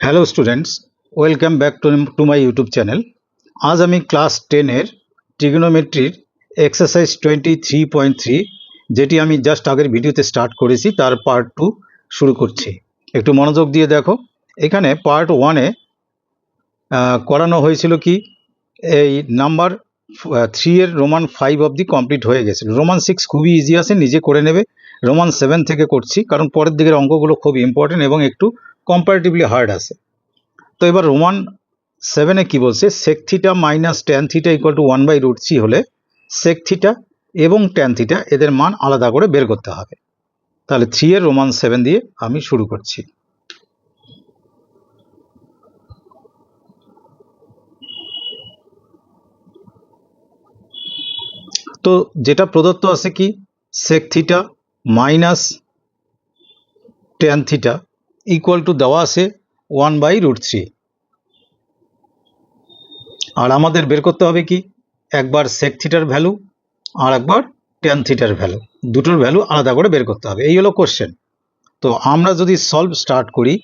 Hello students, welcome back to my YouTube channel. আজ আমি class 10-এর ট্রিগোনোমেট্রির exercise 23.3 যেটি আমি জাস্ট আগের ভিডিওতে স্টার্ট করেছি তার পার্ট 2 শুরু করছি। একটু মনোযোগ দিয়ে দেখো। এখানে পার্ট 1-এ করানো হয়েছিল কি, এই নাম্বার 3-এর রোমান 5 অবধি কমপ্লিট হয়ে গেছিল। রোমান 6 খুবই ইজি আছে, নিজে করে নেবে। রোমান 7 থেকে করছি কারণ পরের দিকের অঙ্কগুলো খুব ইম্পর্টেন্ট এবং একটু কম্পারেটিভলি হার্ড আছে। তো এবার রোমান 7-এ কি বলছে, sec theta minus tan theta equal to 1/√3 হলে সেক থিটা এবং ট্যান থিটা এদের মান আলাদা করে বের করতে হবে। তাহলে 3-এর রোমান 7 দিয়ে আমি শুরু করছি। তো যেটা প্রদত্ত আছে কি, sec theta minus tan theta equal to দেওয়া আছে 1/√3। আর আমাদের বের করতে হবে কি, একবার সেক থিটার ভ্যালু আর একবার ট্যান থিটার ভ্যালু, দুটোর ভ্যালু আলাদা করে বের করতে হবে। এই হলো কোশ্চেন। তো আমরা যদি সলভ স্টার্ট করি,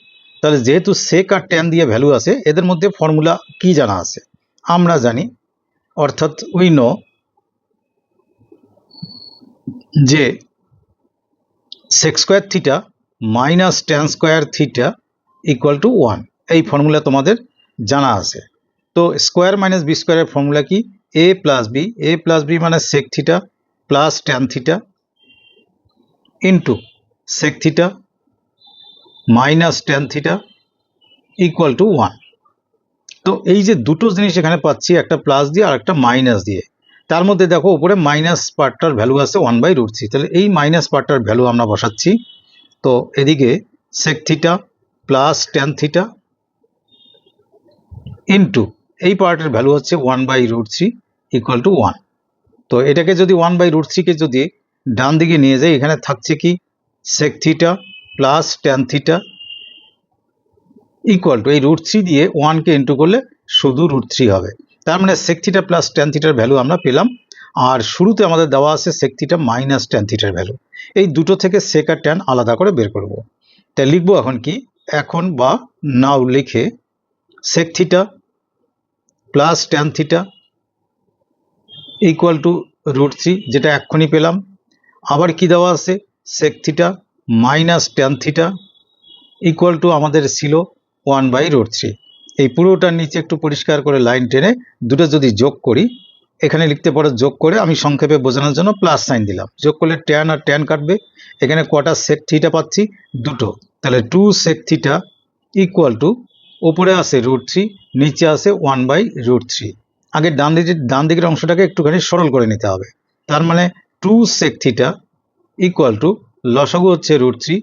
তাহলে যেহেতু সেক আর ট্যান দিয়ে ভ্যালু আছে, এদের মধ্যে ফর্মুলা কি জানা আছে আমরা জানি, অর্থাৎ উই নো যে sec square theta minus tan square theta equal to 1। এই ফর্মুলা তোমাদের জানা আছে। তো স্কোয়ার মাইনাস বি স্কোয়ারের ফর্মুলা কি, এ প্লাস বি মানে sec theta plus tan theta into sec theta minus tan theta equal to 1। তো এই যে দুটো জিনিস এখানে পাচ্ছি, একটা প্লাস দিয়ে আর একটা মাইনাস দিয়ে, তার মধ্যে দেখো উপরে মাইনাস পার্টটার ভ্যালু আছে 1/√3। তাহলে এই মাইনাস পার্টটার ভ্যালু আমরা বসাচ্ছি। তো এদিকে sec theta plus tan theta into এই পার্টের ভ্যালু হচ্ছে 1/√3 ইকুয়াল টু 1। তো এটাকে যদি 1/√3-কে যদি ডান দিকে নিয়ে যাই, এখানে থাকছে কি, sec theta plus tan theta equal to এই √3 দিয়ে 1-কে ইন্টু করলে শুধু √3 হবে। তার মানে সেক থিটা প্লাস ট্যান থিটার ভ্যালু আমরা পেলাম। আর শুরুতে আমাদের দেওয়া আছে সেক থিটা মাইনাস ট্যান থিটার ভ্যালু। এই দুটো থেকে সেক আর ট্যান আলাদা করে বের করব। তাই লিখবো এখন কি, এখন বা নাও লিখে sec theta plus tan theta equal to √3, যেটা এক্ষুনি পেলাম। আবার কি দেওয়া আছে, sec theta minus tan theta equal to আমাদের ছিল 1/√3। এই পুরোটার নিচে একটু পরিষ্কার করে লাইন টেনে দুটো যদি যোগ করি, এখানে লিখতে পারো যোগ করে, আমি সংক্ষেপে বোঝানোর জন্য প্লাস সাইন দিলাম। যোগ করলে ট্যান আর ট্যান কাটবে। এখানে কটা সেক থিটা পাচ্ছি, দুটো। তাহলে 2 সেক থিটা ইকুয়াল টু, ওপরে আছে √3, নিচে আছে 1/√3। আগে ডান দিকের অংশটাকে একটুখানি সরল করে নিতে হবে। তার মানে 2 সেক থিটা ইকুয়াল টু, লসাগু হচ্ছে √3,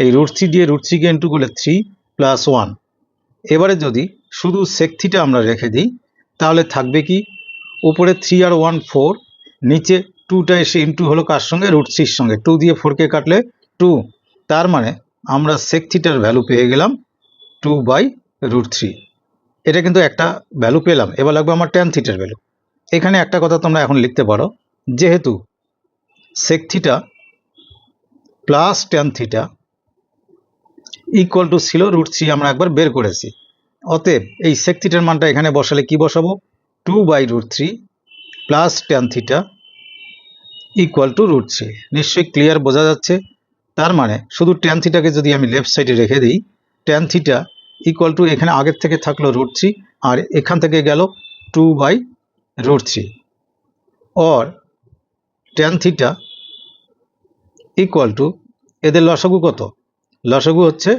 এই √3 দিয়ে √3-কে ইন্টু করলে 3 প্লাস 1। এবারে যদি শুধু সেক থিটা আমরা রেখে দিই, তাহলে থাকবে কি, উপরে 3 আর 1 4, নিচে 2টা এসে ইন্টু হলো কার সঙ্গে, √3-র সঙ্গে। 2 দিয়ে 4-কে কাটলে 2। তার মানে আমরা সেক থিটার ভ্যালু পেয়ে গেলাম 2/√3। এটা কিন্তু একটা ভ্যালু পেলাম। এবার লাগবে আমার ট্যান থিটার ভ্যালু। এখানে একটা কথা তোমরা এখন লিখতে পারো, যেহেতু sec theta plus tan theta equal to ছিল √3, আমরা একবার বের করেছি। অতএব এই সেক থিটার মানটা এখানে বসালে কি বসাবো, 2/√3 plus tan theta equal to √3। নিশ্চয়ই ক্লিয়ার, বোঝা যাচ্ছে। তার মানে শুধু ট্যান থিটাকে যদি আমি লেফট সাইডে রেখে দিই, ট্যান থিটা ইকুয়াল টু, এখানে আগের থেকে থাকলো √3 আর এখান থেকে গেল 2/√3, or tan theta equal two, এদের লসাগু কত, লসাগু হচ্ছে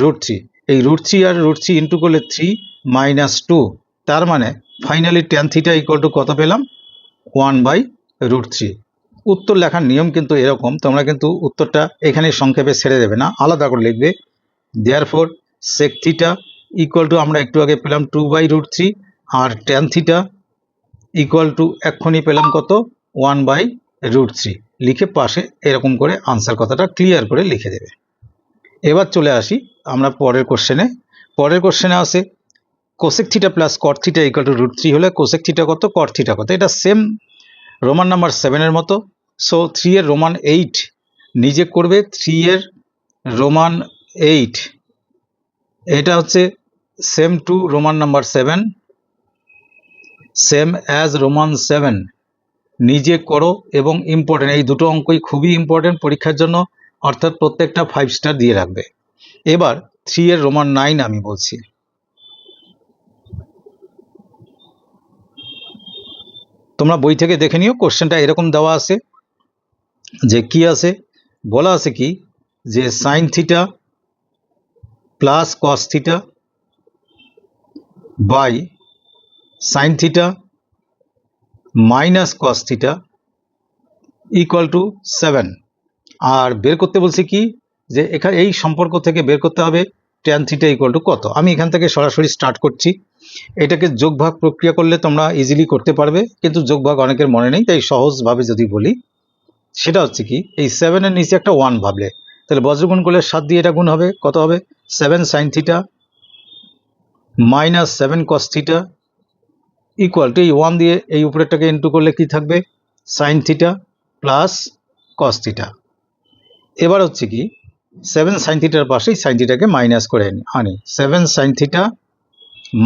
√3। এই √3 আর √3 ইন্টু করলে 3 মাইনাস 2। তার মানে finally tan theta equal to কত পেলাম, 1/√3। উত্তর লেখার নিয়ম কিন্তু এরকম, তোমরা কিন্তু উত্তরটা এখানে সংক্ষেপে ছেড়ে দেবে না, আলাদা করে লিখবে। Therefore sec theta equal to, আমরা একটু আগে পেলাম 2/√3, আর ট্যান থিটা ইকুয়াল টু এক্ষুনি পেলাম কত, 1/√3। লিখে পাশে এরকম করে আনসার কথাটা ক্লিয়ার করে লিখে দেবে। এবার চলে আসি আমরা পরের কোশ্চেনে। পরের কোশ্চেনে আছে cosec theta plus cot theta equal to √3 হলে কোসেক থিটা কত, কট থিটা কত। এটা সেম রোমান নাম্বার 7-এর মতো। সো 3-এর রোমান 8 নিজে করবে। 3-এর রোমান 8 এটা হচ্ছে same to Roman number 7, same as Roman 7, নিজে করো এবং ইম্পর্টেন্ট, এই দুটো অঙ্কই খুবই ইম্পর্টেন্ট পরীক্ষার জন্য, অর্থাৎ প্রত্যেকটা 5 স্টার দিয়ে রাখবে। এবার 3 এর রোমান 9 আমি বলছি। তোমরা বই থেকে দেখে নিও, কোশ্চেনটা এরকম দেওয়া আছে যে কি আছে, বলা আছে কি যে sine theta plus cos theta by sine theta minus cos theta equal to 7। আর বের করতে বলছে কি যে এখানে এই সম্পর্ক থেকে বের করতে হবে ট্যান থিটা ইকুয়াল টু কত। আমি এখান থেকে সরাসরি স্টার্ট করছি। এটাকে যোগভাগ প্রক্রিয়া করলে তোমরা ইজিলি করতে পারবে, কিন্তু যোগভাগ অনেকের মনে নেই, তাই সহজভাবে যদি বলি সেটা হচ্ছে কি, এই 7 এর নিচে একটা 1 ভাবলে, তাহলে বজ্রগুণ করলে 7 দিয়ে এটা গুণ হবে, কত হবে 7 sign theta minus 7 cos theta equal to এই 1 দিয়ে এই উপরেরটাকে ইন্টু করলে কি থাকবে sign theta plus cos theta. এবার হচ্ছে কি 7 সাইন থিটার পাশেই সাইন থিটাকে মাইনাস করে আনি, 7 sign theta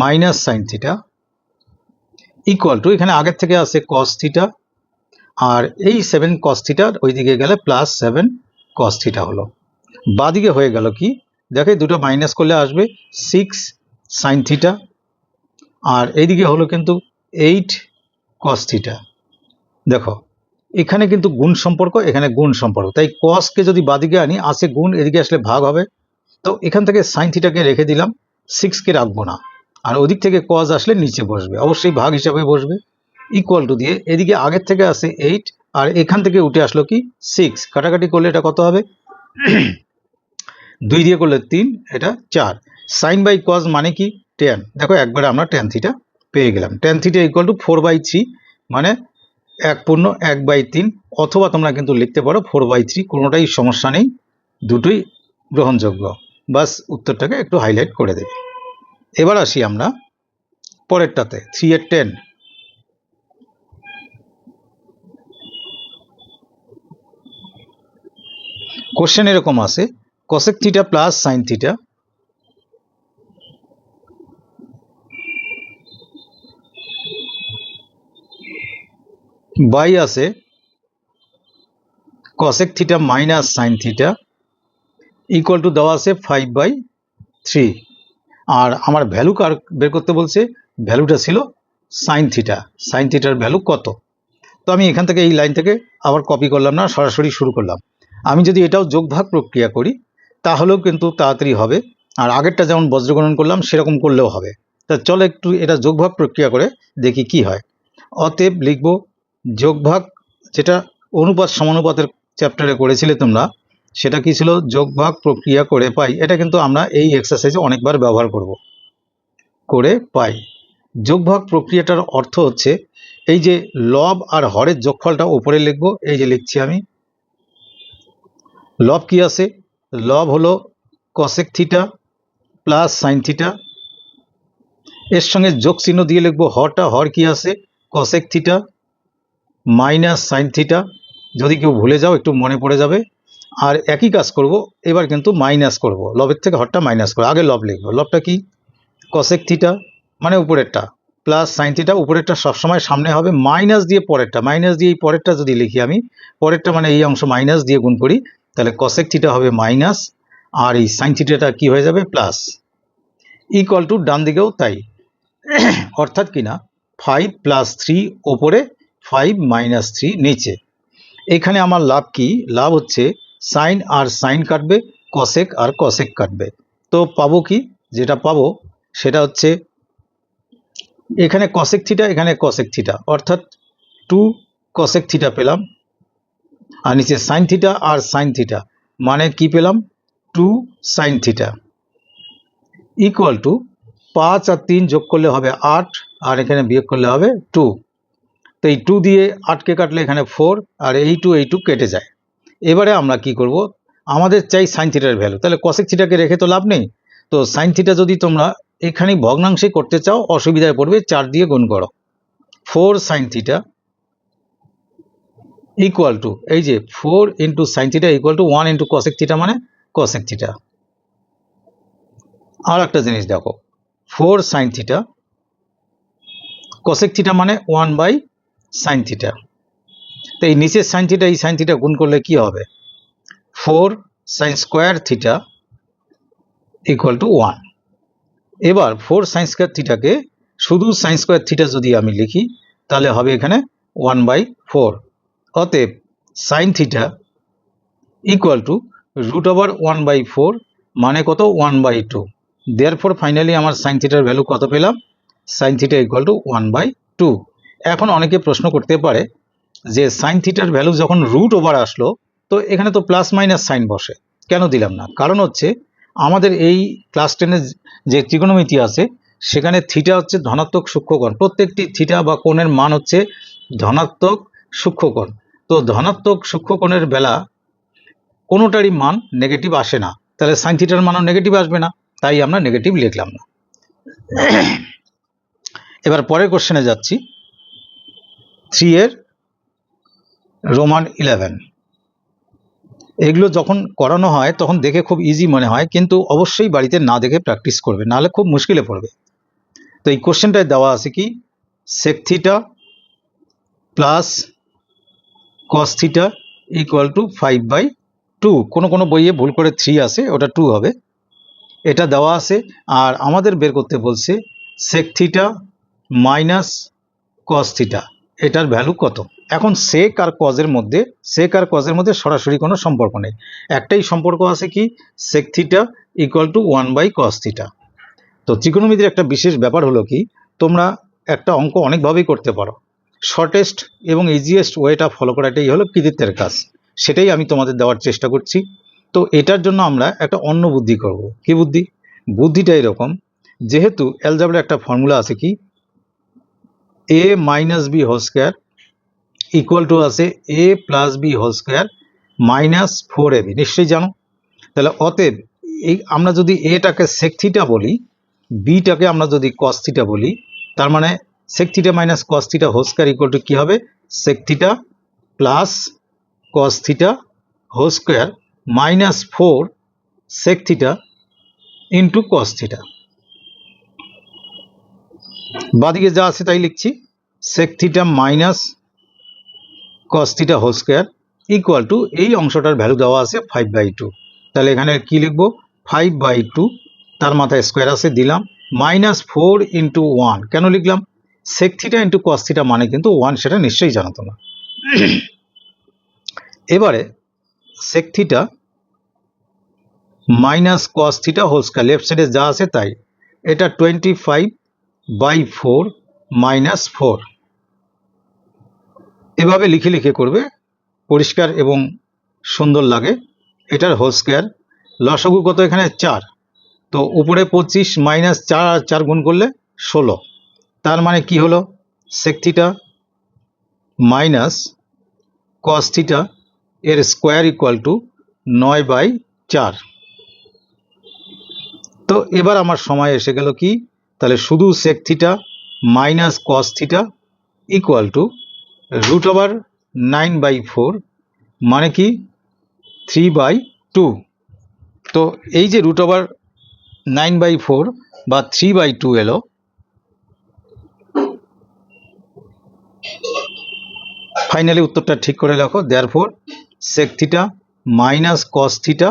minus sine theta equal two এখানে আগের থেকে আছে কস থিটা, আর এই 7 কস থিটার ওইদিকে গেলে প্লাস 7 কস থিটা হলো। বাদিকে হয়ে গেল কি দেখে, দুটো মাইনাস করলে আসবে 6 সাইন থিটা, আর এইদিকে হলো কিন্তু 8 কস থিটা। দেখো এখানে কিন্তু গুণ সম্পর্ক, এখানে গুণ সম্পর্ক, তাই কসকে যদি বাদিকে আনি আসে গুণ, এদিকে আসলে ভাগ হবে, তো এখান থেকে সাইন থিটাকে রেখে দিলাম, 6কে রাখবো না, আর ওদিক থেকে কস আসলে নিচে বসবে, অবশ্যই ভাগ হিসাবে বসবে, ইকুয়াল টু দিয়ে এদিকে আগের থেকে আসে 8 আর এখান থেকে উঠে আসলো কি 6, কাটাকাটি করলে এটা কত হবে 2 দিয়ে করলে 3, এটা 4। সাইন বাই কস মানে কি ট্যান, দেখো একবারে আমরা ট্যান থিটা পেয়ে গেলাম, ট্যান থিটা ইকুয়াল টু 4/3, মানে 1/3, অথবা তোমরা কিন্তু লিখতে পারো 4/3, কোনোটাই সমস্যা নেই, দুটোই গ্রহণযোগ্য, বাস উত্তরটাকে একটু হাইলাইট করে দেবে। এবার আসি আমরা পরেরটাতে 3 এর 10। কোশ্চেন এরকম আছে cosec theta plus sine theta by আছে cosec theta minus sine theta equal to দেওয়া আছে 5/3, আর আমার ভ্যালু কার বের করতে বলছে, ভ্যালুটা ছিল সাইন থিটা, সাইন থিটার ভ্যালু কত। তো আমি এখান থেকে এই লাইন থেকে আবার কপি করলাম না, সরাসরি শুরু করলাম। আমি যদি এটাও যোগভাগ প্রক্রিয়া করি তাহলেও কিন্তু তাড়াতাড়ি হবে, আর আগেরটা যেমন বজ্রগণন করলাম সেরকম করলেও হবে। তা চলো একটু এটা যোগভাগ প্রক্রিয়া করে দেখি কি হয়। অতএব লিখব যোগভাগ, যেটা অনুপাত সমানুপাতের চ্যাপ্টারে করেছিলে তোমরা, সেটা কি ছিল যোগভাগ প্রক্রিয়া করে পাই, এটা কিন্তু আমরা এই এক্সারসাইজে অনেকবার ব্যবহার করব, করে পাই। যোগভাগ প্রক্রিয়াটার অর্থ হচ্ছে এই যে লব আর হরের যোগফলটা উপরে লিখব, এই যে লিখছি আমি, লব কি আছে, লব হলো cosec theta plus sine theta, এর সঙ্গে যোগ চিহ্ন দিয়ে লিখবো হরটা, হর কি আছে cosec theta minus sine theta, যদি কেউ ভুলে যাও একটু মনে পড়ে যাবে। আর একই কাজ করব, এবার কিন্তু মাইনাস করব, লবের থেকে হরটা মাইনাস করব, আগে লব লিখবো, লবটা কি cosec থিটা মানে উপরেরটা প্লাস সাইন থিটা, উপরেরটা সবসময় সামনে হবে, মাইনাস দিয়ে পরেরটা, মাইনাস দিয়ে এই পরেরটা যদি লিখি আমি, পরেরটা মানে এই অংশ মাইনাস দিয়ে গুণ করি, তাহলে cosec থিটা হবে মাইনাস, আর এই সাইন থিটাটা কি হয়ে যাবে প্লাস, ইকুয়াল টু ডান দিকেও তাই, অর্থাৎ কিনা 5 + 3 ওপরে 5 - 3 নিচে। এখানে আমার লাভ কি, লাভ হচ্ছে সাইন আর সাইন কাটবে, কসেক আর কসেক কাটবে, তো পাবো কি, যেটা পাবো সেটা হচ্ছে এখানে কসেক থিটা এখানে কসেক থিটা, অর্থাৎ 2 কসেক থিটা পেলাম, আর নিচে সাইন থিটা আর সাইন থিটা মানে কি পেলাম 2 সাইন থিটা ইকুয়াল টু 5 আর 3 যোগ করলে হবে 8, আর এখানে বিয়োগ করলে হবে 2, তো এই 2 দিয়ে 8কে কাটলে এখানে 4, আর এই 2 কেটে যায়। এবারে আমরা কি করব, আমাদের চাই সাইন থিটার ভ্যালু, তাহলে কসেক থিটাকে রেখে তো লাভ নেই, তো সাইন থিটা যদি তোমরা এখানে ভগ্নাংশে করতে চাও অসুবিধায় পড়বে, 4 দিয়ে গুণ করো, 4 সাইন থিটা ইকুয়াল টু এই যে 4 into sign theta equal to 1 into cosec theta মানে কসেক থিটা। আর একটা জিনিস দেখো, 4 সাইন থিটা, কসেক থিটা মানে 1 বাই সাইন থিটা। তো এই নিচের সাইন থিটা এই সাইন থিটা গুণ করলে কি হবে, 4 sign square theta equal to 1। এবার 4 সাইন স্কোয়ার থিটাকে শুধু সাইন স্কোয়ার থিটা যদি আমি লিখি তাহলে হবে এখানে 1/4। অতএব সাইন থিটা ইকুয়াল টু √1/4 মানে কত, 1/2। দেয়ারফর ফাইনালি আমার সাইন থিটার ভ্যালু কত পেলাম, সাইন থিটা ইকুয়াল টু 1/2। এখন অনেকে প্রশ্ন করতে পারে যে সাইন থিটার ভ্যালু যখন √ওভার আসলো তো এখানে তো প্লাস মাইনাস সাইন বসে, কেন দিলাম না? কারণ হচ্ছে আমাদের এই ক্লাস 10-এর যে ত্রিকোণমিতি আছে সেখানে থিটা হচ্ছে ধনাত্মক সূক্ষ্মকোণ, প্রত্যেকটি থিটা বা কোণের মান হচ্ছে ধনাত্মক সূক্ষ্মকোণ। তো ধনাত্মক সূক্ষ্মকোণের বেলা কোনোটারই মান নেগেটিভ আসে না, তাহলে সাইন থিটার মানও নেগেটিভ আসবে না, তাই আমরা নেগেটিভ লিখলাম না। এবার পরের কোশ্চেনে যাচ্ছি, 3 এর রোমান 11। এগুলো যখন করানো হয় তখন দেখে খুব ইজি মনে হয়, কিন্তু অবশ্যই বাড়িতে না দেখে প্র্যাকটিস করবে, নাহলে খুব মুশকিলে পড়বে। তো এই কোশ্চেনটায় দেওয়া আছে কি, sec theta plus cos theta equal to 5/2। কোনো বইয়ে ভুল করে 3 আসে, ওটা 2 হবে। এটা দেওয়া আছে আর আমাদের বের করতে বলছে sec theta minus cos theta, এটার ভ্যালু কত। এখন সেক আর কজের মধ্যে সরাসরি কোনো সম্পর্ক নেই, একটাই সম্পর্ক আছে কি, sec theta equal to 1/cos theta. তো ত্রিকোণমিতির একটা বিশেষ ব্যাপার হলো কি, তোমরা একটা অঙ্ক অনেকভাবেই করতে পারো, শর্টেস্ট এবং ইজিয়েস্ট ওয়েটা ফলো করাটাই হলো কৃতিত্বের কাজ, সেটাই আমি তোমাদের দেওয়ার চেষ্টা করছি। তো এটার জন্য আমরা একটা অন্য বুদ্ধি করব। কি বুদ্ধি? বুদ্ধিটা এরকম, যেহেতু অ্যালজেব্রার একটা ফর্মুলা আছে কি, a minus B whole square equal to আছে a plus B whole square minus 4ab, নিশ্চয়ই জানো। তাহলে অতএব এই আমরা যদি এটাকে সেক থিটা বলি, বিটাকে আমরা যদি কস থিটা বলি, তার মানে sec theta minus cos theta whole square equal to কি হবে, sec theta plus cos theta whole square minus 4 sec theta into cos theta. বাদিকে যা আছে তাই লিখছি, sec theta minus cos theta whole square equal to এই অংশটার value দেওয়া আছে 5/2। তাহলে এখানে কি লিখবো, 5/2, তার মাথায় স্কোয়ার আছে দিলাম, মাইনাস 4 ইন্টু 1 কেন লিখলাম, sec theta into cos theta মানে কিন্তু 1, সেটা নিশ্চয়ই জানো তোমরা। এবারে sec theta minus cos theta whole square, left সাইডে যা আছে তাই, এটা 25/4 মাইনাস 4। এভাবে লিখে লিখে করবে, পরিষ্কার এবং সুন্দর লাগে। এটার হোল স্কোয়ার, লসাগু কত এখানে 4, তো উপরে 25 মাইনাস 4 আর 4 গুণ করলে 16, তার মানে কি হলো, sec theta minus cos theta এর স্কোয়ার ইকুয়াল টু 9/4। তো এবার আমার সময় এসে গেল কি, তাহলে শুধু sec theta minus cos theta equal to √9/4 মানে কি 3/2। তো এই যে √9/4 বা 3/2 এলো, ফাইনালি উত্তরটা ঠিক করে রাখো। Therefore sec theta minus cos theta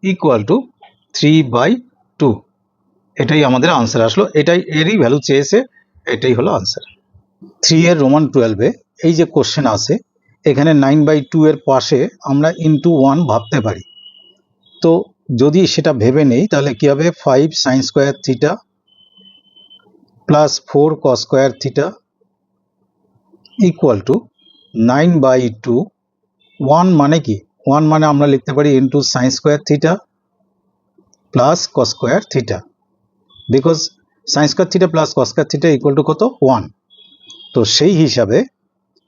equal to 3/2, এটাই আমাদের আনসার আসলো, এটাই এরই ভ্যালু চেয়েছে, এটাই হলো আনসার। 3 এর রোমান 12-এ এই যে কোশ্চেন আছে, এখানে 9/2 এর পাশে আমরা ইন্টু 1 ভাবতে পারি। তো যদি সেটা ভেবে নেই তাহলে কি হবে, 5 সাইন স্কোয়ার থিটা প্লাস 4 কস স্কোয়ার থিটা ইকুয়াল টু 9/2। 1 মানে কি, 1 মানে আমরা লিখতে পারি into sign square theta plus cos square theta, because sign square theta plus cos square theta equal to কত, 1। তো সেই হিসাবে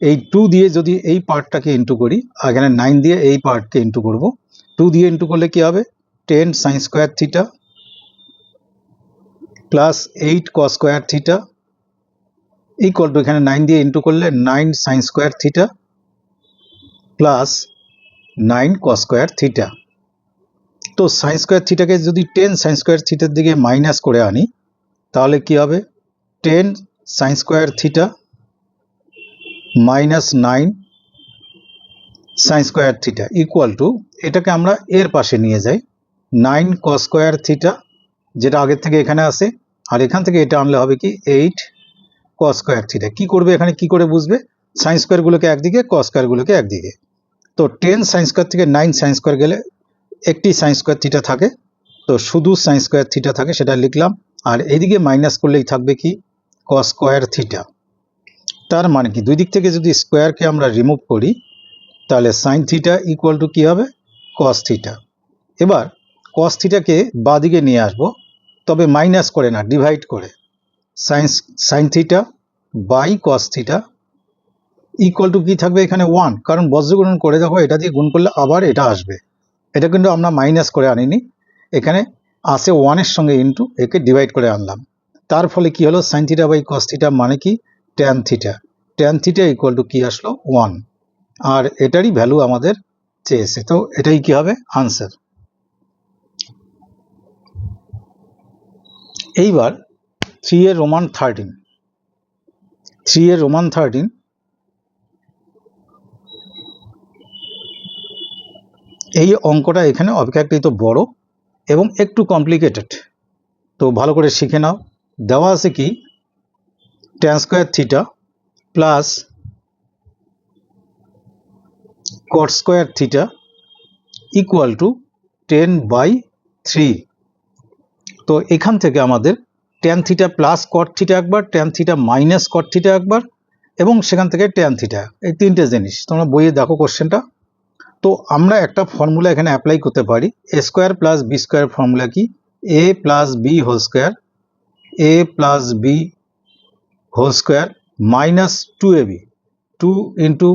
এই 2 দিয়ে যদি এই পার্টটাকে ইন্টু করি, এখানে 9 দিয়ে এই পার্টকে ইন্টু করব, 2 দিয়ে ইন্টু করলে কি হবে, 10 সাইন স্কোয়ার থিটা প্লাস 8 কস স্কোয়ার থিটা ইকুয়াল টু, এখানে 9 দিয়ে ইন্টু করলে 9 সাইন স্কোয়ার থিটা প্লাস 9 কস স্কোয়ার থিটা। তো সাইন স্কোয়ার থিটাকে যদি 10 সাইন স্কোয়ার থিটার দিকে মাইনাস করে আনি, তাহলে কি হবে 10 sin square theta minus 9 sin square theta equal two, এটাকে আমরা এর পাশে নিয়ে যাই, 9 cos স্কোয়ার থিটা, যেটা আগের থেকে এখানে আসে, আর এখান থেকে এটা আনলে হবে কি 8 cos স্কোয়ার থিটা। কি করবে এখানে, কি করে বুঝবে, sin স্কোয়ারগুলোকে একদিকে, cos স্কোয়ারগুলোকে একদিকে। তো 10 sin স্কোয়ার থেকে 9 sin স্কোয়ার গেলে একটি sin স্কোয়ার থিটা থাকে, তো শুধু sin স্কোয়ার থিটা থাকে, সেটা লিখলাম। আর এইদিকে মাইনাস করলেই থাকবে কি cos স্কোয়ার থিটা। তার মানে কি দুই দিক থেকে যদি স্কোয়ারকে আমরা রিমুভ করি তাহলে sin থিটা ইকুয়াল টু কি হবে cos থিটা। এবার cos থিটাকে বাঁদিকে নিয়ে আসবো, তবে মাইনাস করে না, ডিভাইড করে, sin theta by cos theta equal to কি থাকবে এখানে 1, কারণ বজ্রগুণন করে দেখো এটা দিয়ে গুণ করলে আবার এটা আসবে। এটা কিন্তু আমরা মাইনাস করে আনিনি, এখানে আসে 1 এর সঙ্গে ইন্টু, একে ডিভাইড করে আনলাম। তার ফলে কি হলো sin theta by cos theta মানে কি tan theta. tan theta equal to কি আসলো 1, আর এটারই ভ্যালু আমাদের চেয়েছে, তো এটাই কি হবে আনসার। এইবার 3 এর রোমান 13 এই অঙ্কটা এখানে অপেক্ষাকৃত বড় এবং একটু কমপ্লিকেটেড, তো ভালো করে শিখে নাও। দেওয়া আছে কি tan square theta plus cot square theta equal to 10/3। তো এখান থেকে আমাদের tan theta plus cot theta একবার, tan theta minus cot theta একবার, এবং সেখান থেকে tan থিটা, এই তিনটে জিনিস তোমরা বইয়ে দেখো কোশ্চেনটা। তো আমরা একটা ফর্মুলা এখানে অ্যাপ্লাই করতে পারি, a square plus B square formula কি a plus B whole square, a plus B whole square minus 2ab, 2 into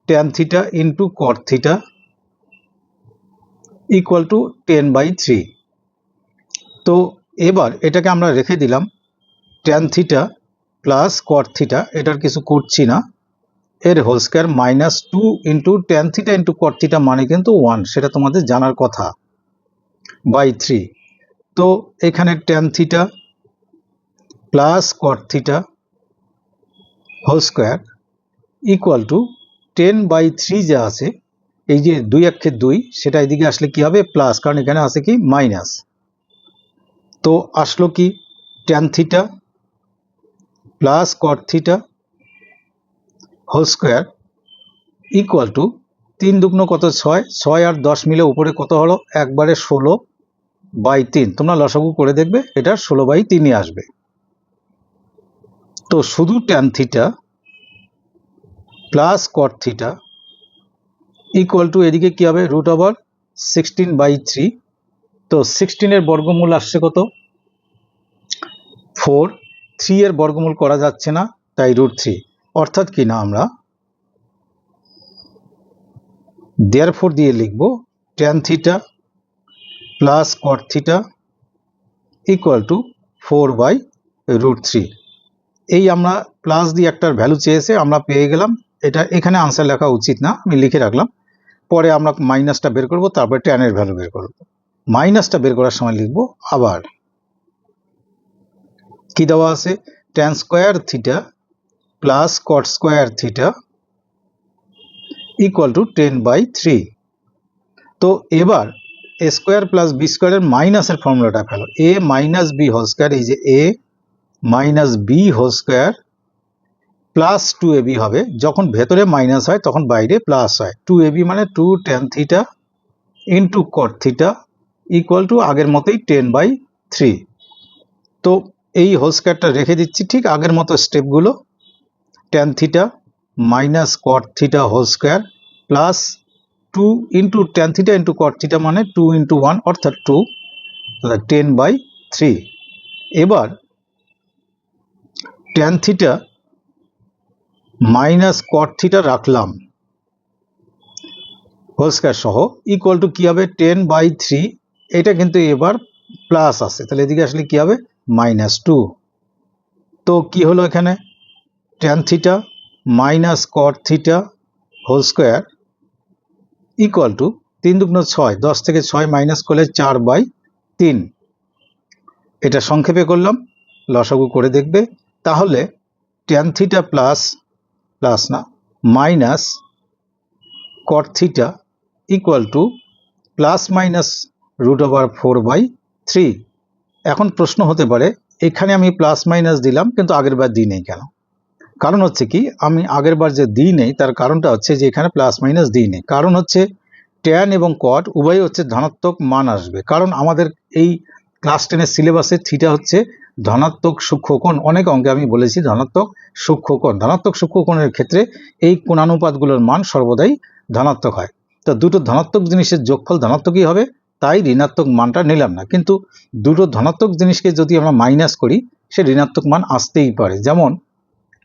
tan theta into cot theta equal to 10/3। তো এবার এটাকে আমরা রেখে দিলাম, tan theta plus cot theta, এটার কিছু করছি না, এর whole square minus 2 into tan theta into cot theta মানে কিন্তু 1, সেটা তোমাদের জানার কথা, বাই 3। তো এখানে tan theta plus cot theta whole square equal to 10/3 যা আছে, এই যে 2 একে 2, সেটা এদিকে আসলে কি হবে প্লাস, কারণ এখানে আছে কি মাইনাস। তো আসলো কি tan theta plus cot theta whole square equal to 3 দুগুণ কত 6, 6 আর 10 মিলে উপরে কত হলো একবারে 16/3। তোমরা লসাগু করে দেখবে এটা 16/3 আসবে। তো শুধু tan theta plus cot theta equal two এদিকে কি হবে √16/3। তো 16 এর বর্গমূল আসছে কত 4, 3 এর বর্গমূল করা যাচ্ছে না, তাই √3, অর্থাৎ কি না আমরা therefore দিয়ে লিখব tan theta plus cot theta equal two 4/√3। এই আমরা প্লাস দিয়ে একটা ভ্যালু চেয়েছে, আমরা পেয়ে গেলাম। এটা এখানে আনসার লেখা উচিত না, আমি লিখে রাখলাম, পরে আমরা মাইনাসটা বের করব, তারপরে tan এর ভ্যালু বের করব। মাইনাসটা বের করার সময় লিখব আবার কি দেওয়া আছে tan square theta plus cot square theta equal to 10/3। তো এবার a স্কোয়ার প্লাস বি স্কোয়ারের মাইনাসের ফর্মুলাটা ফেলো, a minus B whole square, এই যে a minus B whole square plus 2ab হবে, যখন ভেতরে মাইনাস হয় তখন বাইরে প্লাস হয়, 2ab মানে 2 tan theta into cot theta equal two আগের মতোই 10/3। তো এই হোল স্কোয়ারটা রেখে দিচ্ছি ঠিক আগের মতো স্টেপগুলো, tan theta minus cot theta whole square plus 2 into tan theta into cot theta মানে 2 ইন্টু 1 অর্থাৎ 2, 10/3। এবার tan theta minus cot theta রাখলাম হোল স্কোয়ার সহ ইকুয়াল টু কি হবে 10/3, এটা কিন্তু এবার প্লাস আছে, তাহলে এদিকে আসলে কি হবে -2। তো কি হলো এখানে tan theta minus cot theta whole square equal to 3 দুগুণ 6, 10 থেকে 6 মাইনাস করলে 4/3। এটা সংক্ষেপে করলাম, লসাগু করে দেখবে। তাহলে ট্যান থিটা প্লাস না মাইনাস কট theta equal two plus minus √4/3। এখন প্রশ্ন হতে পারে এখানে আমি প্লাস মাইনাস দিলাম কিন্তু আগের বার দিই নেই কেন? কারণ হচ্ছে কি, আমি আগের বার যে দিই নেই তার কারণটা হচ্ছে যে এখানে প্লাস মাইনাস দিই নেই। কারণ হচ্ছে ট্যান এবং কট উভয় হচ্ছে ধনাত্মক মান আসবে, কারণ আমাদের এই ক্লাস 10-এর সিলেবাসে থিটা হচ্ছে ধনাত্মক সূক্ষ্মকোণ। অনেক অঙ্কে আমি বলেছি ধনাত্মক সূক্ষ্মকোণ। ধনাত্মক সূক্ষ্মকোণের ক্ষেত্রে এই কোণানুপাতগুলোর মান সর্বদাই ধনাত্মক হয়। তো দুটো ধনাত্মক জিনিসের যোগফল ধনাত্মকই হবে, তাই ঋণাত্মক মানটা নিলাম না। কিন্তু দুটো ধনাত্মক জিনিসকে যদি আমরা মাইনাস করি সে ঋণাত্মক মান আসতেই পারে। যেমন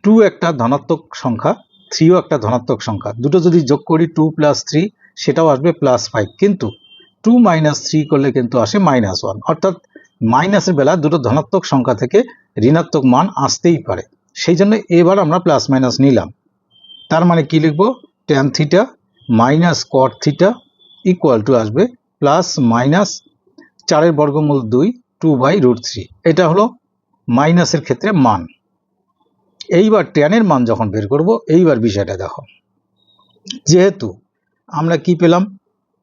2 একটা ধনাত্মক সংখ্যা, 3ও একটা ধনাত্মক সংখ্যা, দুটো যদি যোগ করি 2 + 3 সেটাও আসবে +5, কিন্তু 2 - 3 করলে কিন্তু আসে -1। অর্থাৎ মাইনাসের বেলা দুটো ধনাত্মক সংখ্যা থেকে ঋণাত্মক মান আসতেই পারে, সেই জন্য এবার আমরা প্লাস মাইনাস নিলাম। তার মানে কি লিখব, ট্যান থিটা মাইনাস কট থিটা ইকুয়াল টু আসবে প্লাস মাইনাস 4 × 2 2/√3। এটা হলো মাইনাসের ক্ষেত্রে মান। এইবার ট্যানের মান যখন বের করব, এইবার বিষয়টা দেখো, যেহেতু আমরা কি পেলাম,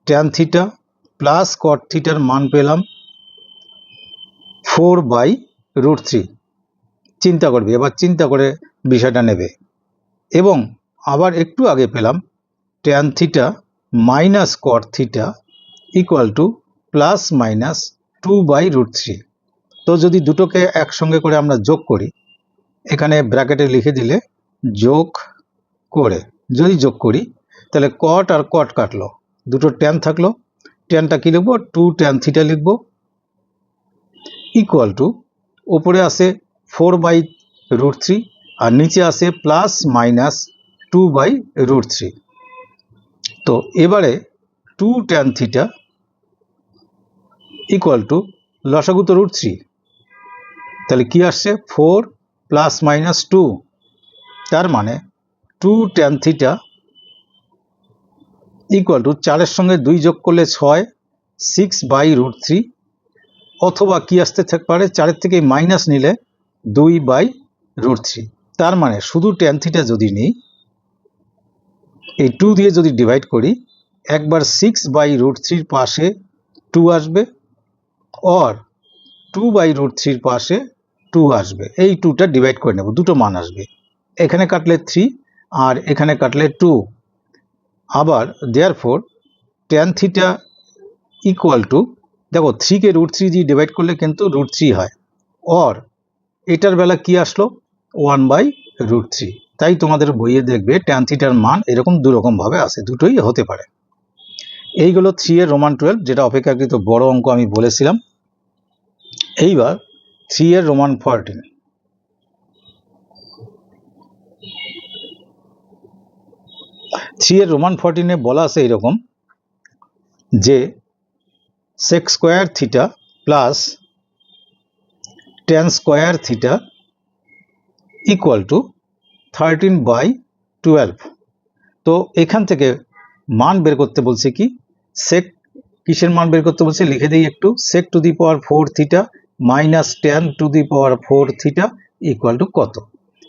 ট্যান থিটা প্লাস কট থিটার মান পেলাম 4/√3। চিন্তা করবে, এবার চিন্তা করে বিষয়টা নেবে। এবং আবার একটু আগে পেলাম ট্যান থিটা মাইনাস কট theta equal two plus minus 2/√3। তো যদি দুটোকে একসঙ্গে করে আমরা যোগ করি, এখানে ব্র্যাকেটে লিখে দিলে যোগ করে, যদি যোগ করি তাহলে কট আর কট কাটলো, দুটো ট্যান থাকলো, ট্যানটা কি লিখবো, 2 ট্যান থিটা লিখবো ইকুয়াল টু উপরে আসে 4/√3 আর নিচে আসে প্লাস মাইনাস 2/√3। তো এবারে 2 ট্যান থিটা ইকুয়াল টু লসাগু তো √3, তাহলে কি আসছে 4 ± 2। তার মানে 2 ট্যান থিটা ইকুয়াল টু 4-এর সঙ্গে 2 যোগ করলে 6, 6/√3, অথবা কি আসতে পারে 4-এর থেকে মাইনাস নিলে 2/√3। তার মানে শুধু ট্যান থিটা যদি নিই, এই 2 দিয়ে যদি ডিভাইড করি, একবার 6/√3 পাশে 2 আসবে, আর 2/√3 পাশে 2 আসবে। এই 2টা ডিভাইড করে নেব, দুটো মান আসবে, এখানে কাটলে 3 আর এখানে কাটলে 2। আবার therefore tan theta equal two, দেখো 3 কে √3 দিয়ে ডিভাইড করলে কিন্তু √3 হয়, আর এটার বেলা কি আসলো 1/√3। তাই তোমাদের বইয়ে দেখবে ট্যান থিটার মান এরকম দুরকম ভাবে আসে, দুটোই হতে পারে। এইগুলো 3 এর রোমান 12, যেটা অপেক্ষাকৃত বড় অঙ্ক আমি বলেছিলাম। এইবার 3 এর রোমান 14। 3 এর রোমান 14-এ বলা আছে এরকম যে sec square theta plus tan square theta equal two 13/12। তো এখান থেকে মান বের করতে বলছে কি, sec কিসের মান বের করতে বলছে লিখে দিই একটু, sec to the power 4 theta minus tan to the power 4 theta equal to কত।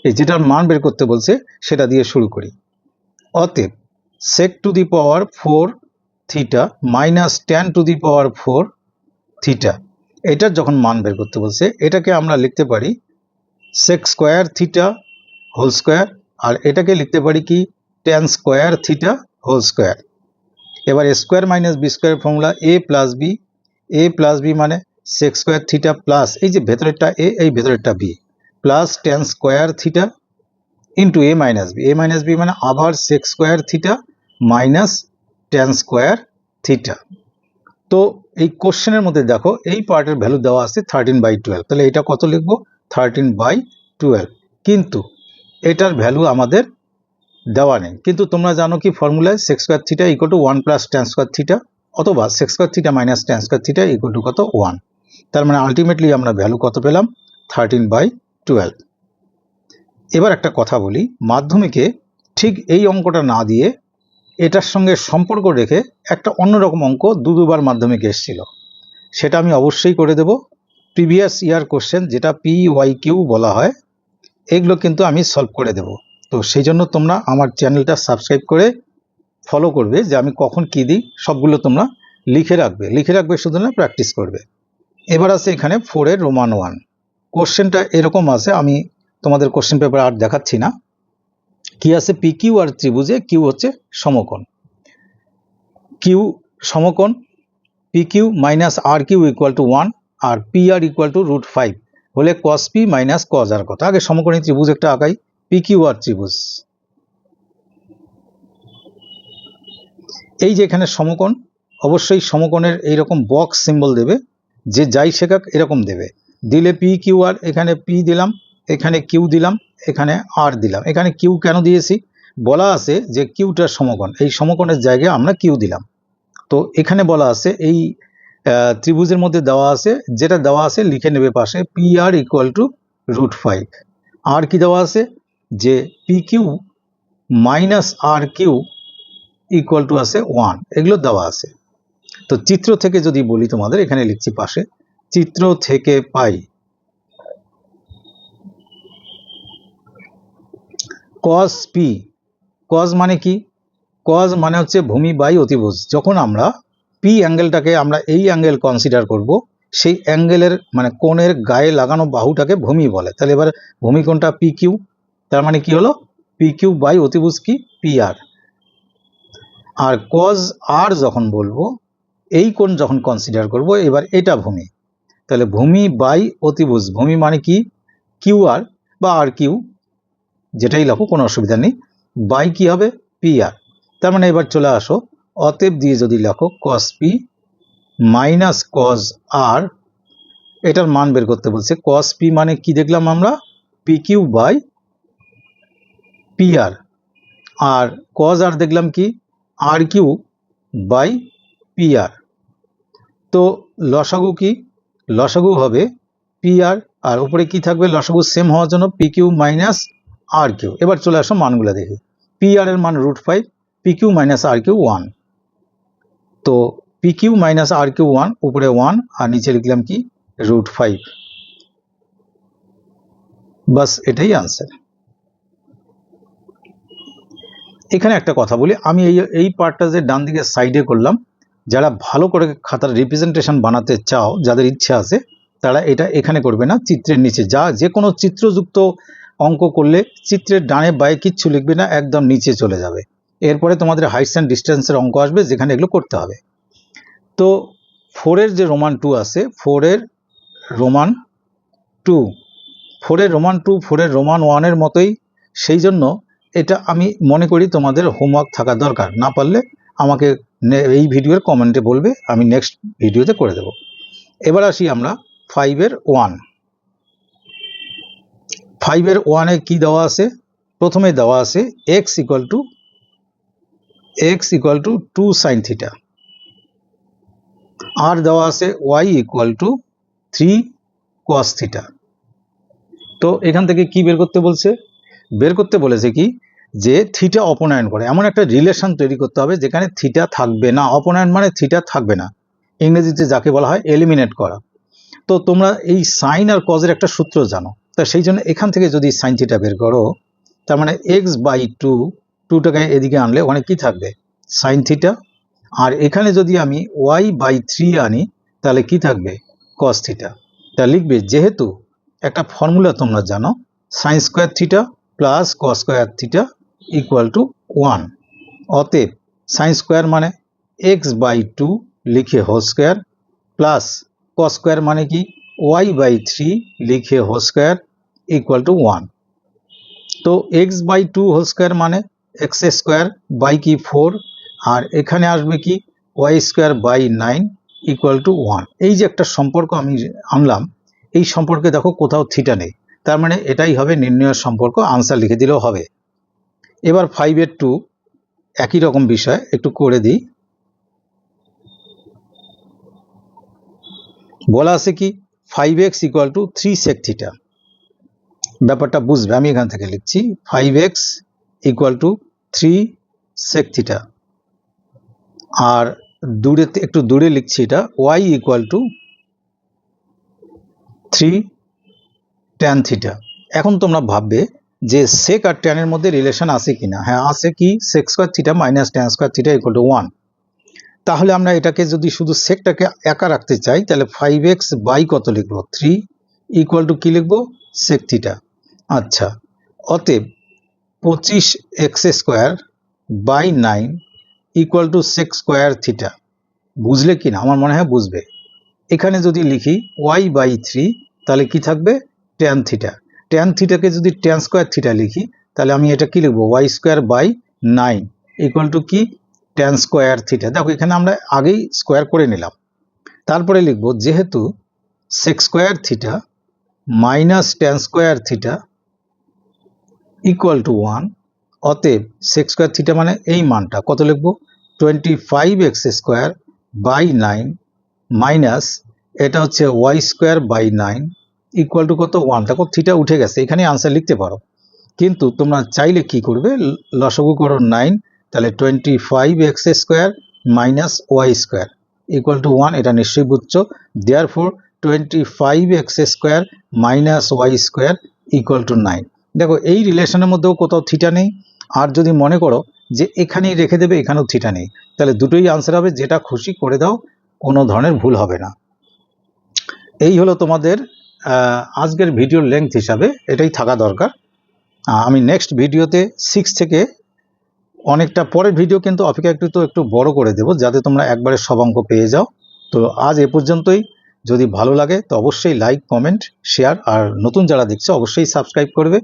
এই যেটার মান বের করতে বলছে সেটা দিয়ে শুরু করি। অতএব sec to the power 4 theta minus tan to the power 4 theta, এটার যখন মান বের করতে বলছে এটাকে আমরা লিখতে পারি sec square theta whole square, আর এটাকে লিখতে পারি কি tan square theta whole square. এবার a square minus b square formula a plus b মানে sec স্কয়ার থিটা প্লাস এই যে ভেতরেরটা a, এই ভেতরেরটা b, plus tan square theta into a minus b মানে আবার sec square theta minus tan square theta. তো এই কোশ্চেনের মধ্যে দেখো এই পার্টের ভ্যালু দেওয়া আছে 13/12, তাহলে এটা কত লিখবো 13/12, কিন্তু এটার ভ্যালু আমাদের দেওয়া নেই। কিন্তু তোমরা জানো কি ফর্মুলায় sec square theta equal to 1 plus tan square theta, অথবা sec square theta minus tan square theta equal to কত 1। তার মানে আলটিমেটলি আমরা ভ্যালু কত পেলাম 13/12। এবার একটা কথা বলি, মাধ্যমিকে ঠিক এই অঙ্কটা না দিয়ে এটার সঙ্গে সম্পর্ক রেখে একটা অন্যরকম অঙ্ক দুবার মাধ্যমিকে এসেছিল, সেটা আমি অবশ্যই করে দেব। প্রিভিয়াস ইয়ার কোশ্চেন যেটা PYQ বলা হয়, এগুলো কিন্তু আমি সলভ করে দেব। তো সেই জন্য তোমরা আমার চ্যানেলটা সাবস্ক্রাইব করে ফলো করবে, যে আমি কখন কি দিই সবগুলো তোমরা লিখে রাখবে শুধু না, প্র্যাকটিস করবে। এবার আছে এখানে 4 রোমান 1 কোশ্চেনটা এরকম আছে, আমি তোমাদের কোশ্চেন পেপার আর দেখাচ্ছি না। কি আছে, PQ আর ত্রিভুজে কিউ হচ্ছে সমকোণ, কিউ সমকোণ, PQ minus RQ equal to 1 আর PR ইকুয়াল টু √5 হলে cos P minus cos R কত। আগে সমকোণী ত্রিভুজ একটা আঁকাই, PQ আর ত্রিভুজ। এই যে এখানে সমকোণ, অবশ্যই সমকোণের এইরকম বক্স সিম্বল দেবে, যে যাই শেখাক এরকম দেবে, দিলে PQ আর, এখানে P দিলাম, এখানে Q দিলাম, এখানে R দিলাম। এখানে Q কেন দিয়েছি, বলা আছে যে কিউটার সমকোণ, এই সমকোণের জায়গায় আমরা Q দিলাম। তো এখানে বলা আছে এই ত্রিভুজের মধ্যে দেওয়া আছে, যেটা দেওয়া আছে লিখে নেবে পাশে, PR ইকুয়াল টু √5। আর কি দেওয়া আছে, যে PQ minus RQ equal to আছে 1, এগুলো দেওয়া আছে। তো চিত্র থেকে যদি বলি তোমাদের, এখানে লিখছি পাশে, চিত্র থেকে পাই cos P। cos মানে কি, cos মানে হচ্ছে ভূমি বাই অতিভুজ। যখন আমরা P অ্যাঙ্গেলটাকে আমরা এই অ্যাঙ্গেল কনসিডার করব, সেই অ্যাঙ্গেলের মানে কোণের গায়ে লাগানো বাহুটাকে ভূমি বলে। তাহলে এবার ভূমি কোণটা PQ, তার মানে কি হলো, PQ বাই অতিভুজ কি PR। আর cos R যখন বলবো, এই কোণ যখন কনসিডার করব, এবার এটা ভূমি, তাহলে ভূমি বাই অতিভুজ, ভূমি মানে কি QR বা RQ, যেটাই লেখো কোনো অসুবিধা নেই, বাই কি হবে PR। তার মানে এবার চলে আসো, অতএব দিয়ে যদি লেখো cos P minus cos R, এটার মান বের করতে বলছে। cos P মানে কি দেখলাম আমরা, PQ বাই PR, আর cos R দেখলাম কি RQ বাই PR। তো লসাগু কি, লসাগু হবে PR, আর উপরে কি থাকবে, লসাগু সেম হওয়ার জন্য PQ মাইনাস RQ। এবার চলে আসো মানগুলো দেখি, PR এর মান √5, PQ মাইনাস RQ 1। তো PQ মাইনাস RQ 1, উপরে 1 আর নিচে লিখলাম কি √5, বাস এটাই আনসার। এখানে একটা কথা বলি, আমি এই পার্টটা যে ডান দিকে সাইডে করলাম, যারা ভালো করে খাতার রিপ্রেজেন্টেশন বানাতে চাও, যাদের ইচ্ছা আছে, তারা এটা এখানে করবে না, চিত্রের নিচে যে কোনো চিত্রযুক্ত অঙ্ক করলে চিত্রের ডানে বায়ে কিচ্ছু লিখবে না, একদম নিচে চলে যাবে। এরপরে তোমাদের হাইটস অ্যান্ড ডিস্টেন্সের অঙ্ক আসবে, যেখানে এগুলো করতে হবে। তো 4 এর যে রোমান 2 আছে, 4 এর রোমান 2, 4 এর রোমান 2 4 এর রোমান 1 এর মতোই, সেই জন্য এটা আমি মনে করি তোমাদের হোমওয়ার্ক থাকা দরকার। না পারলে আমাকে এই ভিডিওর কমেন্টে বলবে, আমি নেক্সট ভিডিওতে করে দেব। এবার আসি আমরা 5 এর 1। 5 এর 1 এ কি দেওয়া আছে, প্রথমে দেওয়া আছে x equal to 2 sin theta, আর দেওয়া আছে y equal to 3 cos theta. তো এখান থেকে কি বের করতে বলছে, বের করতে বলেছে কি, যে থিটা অপনয়ন করে এমন একটা রিলেশন তৈরি করতে হবে যেখানে থিটা থাকবে না। অপনয়ন মানে থিটা থাকবে না, ইংরেজিতে যাকে বলা হয় এলিমিনেট করা। তো তোমরা এই সাইন আর কজের একটা সূত্র জানো, তা সেই জন্য এখান থেকে যদি সাইন থিটা বের করো, তার মানে x/2, 2টাকে এদিকে আনলে ওখানে কি থাকবে, সাইন থিটা। আর এখানে যদি আমি y/3 আনি, তাহলে কি থাকবে, কস থিটা। তা লিখবে, যেহেতু একটা ফর্মুলা তোমরা জানো, sine square theta plus cos square theta equal to 1। অতএব সাইন স্কোয়ার মানে x/2 লিখে whole square, plus cos square মানে কি y/3 লিখে হোল স্কোয়ার ইকুয়াল টু 1। তো x/2 হোল স্কোয়ার মানে x স্কোয়ার বাই কি 4, আর এখানে আসবে কি y²/9 ইকুয়াল টু 1। এই যে একটা সম্পর্ক আমি আনলাম, এই সম্পর্কে দেখো কোথাও থিটা নেই, তার মানে এটাই হবে নির্ণয়ের সম্পর্ক, আনসার লিখে দিলেও হবে। এবার 5 এর 2 একই রকম বিষয়, একটু করে দিই। বলা আছে কি 5x equal to 3 sec theta, ব্যাপারটা বুঝবে, আমি এখান থেকে লিখছি 5x equal to 3 sec theta, আর দূরে একটু দূরে লিখছি এটা y equal to 3 tan theta. এখন তোমরা ভাববে যে sec আর tan এর মধ্যে রিলেশন আছে কিনা। হ্যাঁ আছে, কি sec square theta minus tan square theta equal to 1। তাহলে আমরা এটাকে যদি শুধু সেকটাকে একা রাখতে চাই তাহলে 5x বাই কত লিখবো, 3 ইকুয়াল টু কি লিখবো, sec থিটা। আচ্ছা, অতএব 25x square by 9 equal to sec square theta. বুঝলে কি না? আমার মনে হয় বুঝবে। এখানে যদি লিখি y বাই 3 তাহলে কি থাকবে, tan থিটা। tan থিটাকে যদি tan স্কোয়ার থিটা লিখি তাহলে আমি এটা কি লিখবো, y square by 9 equal to কি, tan স্কোয়ার থিটা। দেখো এখানে আমরা আগেই স্কোয়ার করে নিলাম। তারপরে লিখবো যেহেতু sec square theta minus tan square theta equal to 1, অতএব sec স্কোয়ার থিটা মানে এই মানটা কত লিখবো, 25x স্কোয়ার বাই 9 মাইনাস এটা হচ্ছে y square by 9 equal to কত, 1। দেখো থিটা উঠে গেছে, এখানে আনসার লিখতে পারো, কিন্তু তোমরা চাইলে কি করবে, লসাগু করো 9, তাহলে 25x square minus y square equal to 1, এটা নিশ্চয়ই বুঝছো। Therefore 25x square minus y square equal two 9। দেখো এই রিলেশনের মধ্যেও কোথাও থিটা নেই, আর যদি মনে করো যে এখানেই রেখে দেবে, এখানেও থিটা নেই, তাহলে দুটোই আনসার হবে, যেটা খুশি করে দাও, কোনো ধরনের ভুল হবে না। এই হলো তোমাদের আজকের ভিডিওর লেন্থ হিসাবে এটাই থাকা দরকার। আমি নেক্সট ভিডিওতে 6 থেকে অনেকটা পরের ভিডিও কিন্তু অপেক্ষাকৃত একটু বড় করে দেব, যাতে তোমরা একবারে সব অঙ্ক পেয়ে যাও। তো আজ এ পর্যন্তই। যদি ভালো লাগে তো অবশ্যই লাইক, কমেন্ট, শেয়ার, আর নতুন যারা দেখছো অবশ্যই সাবস্ক্রাইব করবে।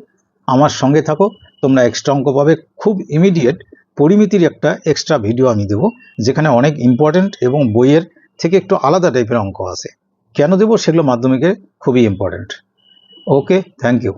আমার সঙ্গে থাকো, তোমরা এক্সট্রা অঙ্ক পাবে। খুব ইমিডিয়েট পরিমিতির একটা এক্সট্রা ভিডিও আমি দেবো, যেখানে অনেক ইম্পর্টেন্ট এবং বইয়ের থেকে একটু আলাদা টাইপের অঙ্ক আছে। কেন দেবো সেগুলো মাধ্যমিকে খুবই ইম্পর্টেন্ট। Okay, thank you.